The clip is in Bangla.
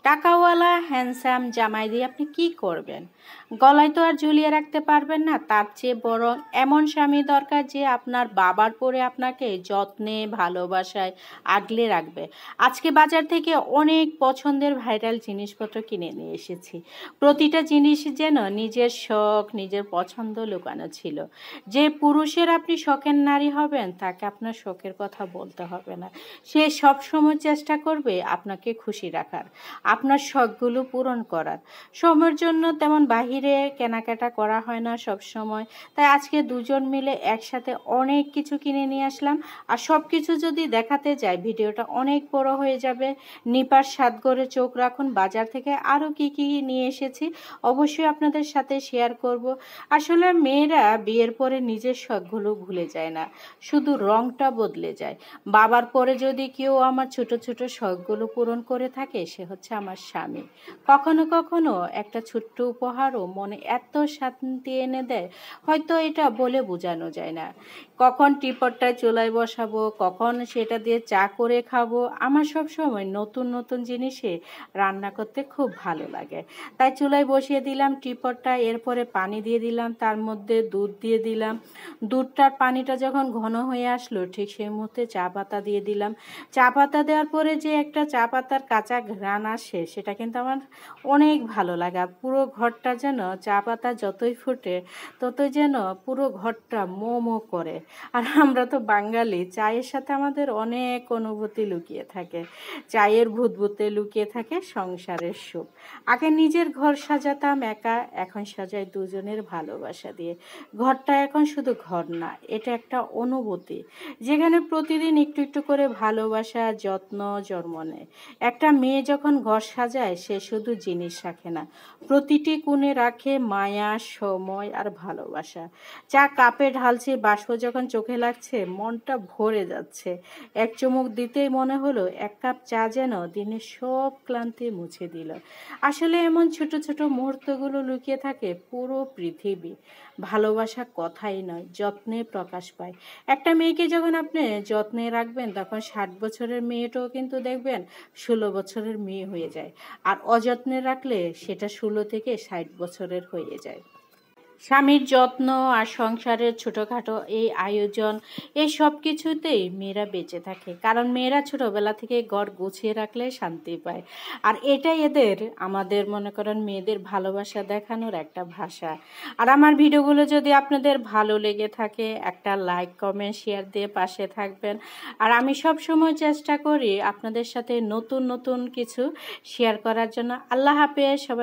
টাকাওয়ালা হ্যান্ডসাম জামাই দিয়ে আপনি কি করবেন? গলায় তো আর ঝুলিয়ে রাখতে পারবেন না। তার চেয়ে বরং এমন স্বামী দরকার যে আপনার বাবার পরে আপনাকে যত্নে ভালোবাসায় আগলে রাখবে। আজকে বাজার থেকে অনেক পছন্দের ভাইরাল জিনিসপত্র কিনে নিয়ে এসেছি। প্রতিটা জিনিস যেন নিজের শখ নিজের পছন্দ লুকানো ছিল। যে পুরুষের আপনি শখের নারী হবেন তাকে আপনার শখের কথা বলতে হবে না। সে সবসময় চেষ্টা করবে আপনাকে খুশি রাখার, আপনার শখগুলো পূরণ করার। সময়ের জন্য তেমন বাহিরে কেনাকাটা করা হয় না সব সময়, তাই আজকে দুজন মিলে একসাথে অনেক কিছু কিনে নিয়ে আসলাম। আর সব কিছু যদি দেখাতে যাই ভিডিওটা অনেক বড় হয়ে যাবে। নিপার সাত করে চোখ রাখুন, বাজার থেকে আরও কি কি নিয়ে এসেছি অবশ্যই আপনাদের সাথে শেয়ার করব। আসলে মেয়েরা বিয়ের পরে নিজের শখগুলো ভুলে যায় না, শুধু রংটা বদলে যায়। বাবার পরে যদি কেউ আমার ছোট ছোট শখগুলো পূরণ করে থাকে সে হচ্ছে আমার স্বামী। কখনো কখনো একটা ছোট্ট উপহারও মনে এত শান্তি এনে দেয়, হয়তো এটা বলে বোঝানো যায় না। কখন টিপটটায় চুলায় বসাবো, কখন সেটা দিয়ে চা করে খাবো, আমার সব সময় নতুন নতুন জিনিসে রান্না করতে খুব ভালো লাগে। তাই চুলায় বসিয়ে দিলাম টিপটটা, এরপরে পানি দিয়ে দিলাম, তার মধ্যে দুধ দিয়ে দিলাম। দুধটার পানিটা যখন ঘন হয়ে আসলো ঠিক সেই মুহূর্তে চা পাতা দিয়ে দিলাম। চা পাতা দেওয়ার পরে যে একটা চা পাতার কাঁচা ঘ্রাণ আসে সেটা কিন্তু আমার অনেক ভালো লাগে। আর পুরো ঘরটা যেন চা পাতা যতই ফুটে ততই যেন পুরো ঘরটা মো মো করে। আর আমরা তো বাঙালি, চায়ের সাথে আমাদের অনেক অনুভূতি লুকিয়ে থাকে। চায়ের ভূতভূতে লুকিয়ে থাকে সংসারের সুখ। আগে নিজের ঘর সাজাতাম একা, এখন সাজাই দুজনের ভালোবাসা দিয়ে। ঘরটা এখন শুধু ঘর না, এটা একটা অনুভূতি যেখানে প্রতিদিন একটু একটু করে ভালোবাসা যত্ন জন্ম নেয়। একটা মেয়ে যখন ঘর সাজায় সে শুধু জিনিস রাখে না, প্রতিটি কোণে রাখে মায়া সময় আর ভালোবাসা। চা কাপে ঢালছে, বাষ্প যখন চোখে লাগছে মনটা ভরে যাচ্ছে। এক চুমুক দিতেই মনে হলো এক কাপ চা যেন দিনের সব ক্লান্তি মুছে দিল। আসলে এমন ছোট ছোট মুহূর্তগুলো লুকিয়ে থাকে পুরো পৃথিবী। ভালোবাসা কথাই নয়, যত্নে প্রকাশ পায়। একটা মেয়েকে যখন আপনি যত্নে রাখবেন তখন 60 বছরের মেয়েটাও কিন্তু দেখবেন 16 বছরের মেয়ে হয়ে যায়। আর অযত্নে রাখলে সেটা 16 থেকে 60 বছরের হয়ে যায়। স্বামীর যত্ন আর সংসারের ছোটোখাটো এই আয়োজন, এই সব কিছুতেই মেয়েরা বেঁচে থাকে। কারণ মেয়েরা ছোটোবেলা থেকে ঘর গুছিয়ে রাখলে শান্তি পায়। আর এটাই এদের, আমাদের মনে করেন মেয়েদের ভালোবাসা দেখানোর একটা ভাষা। আর আমার ভিডিওগুলো যদি আপনাদের ভালো লেগে থাকে একটা লাইক কমেন্ট শেয়ার দিয়ে পাশে থাকবেন। আর আমি সব সময় চেষ্টা করি আপনাদের সাথে নতুন নতুন কিছু শেয়ার করার জন্য। আল্লাহ হাফেজ সবাই।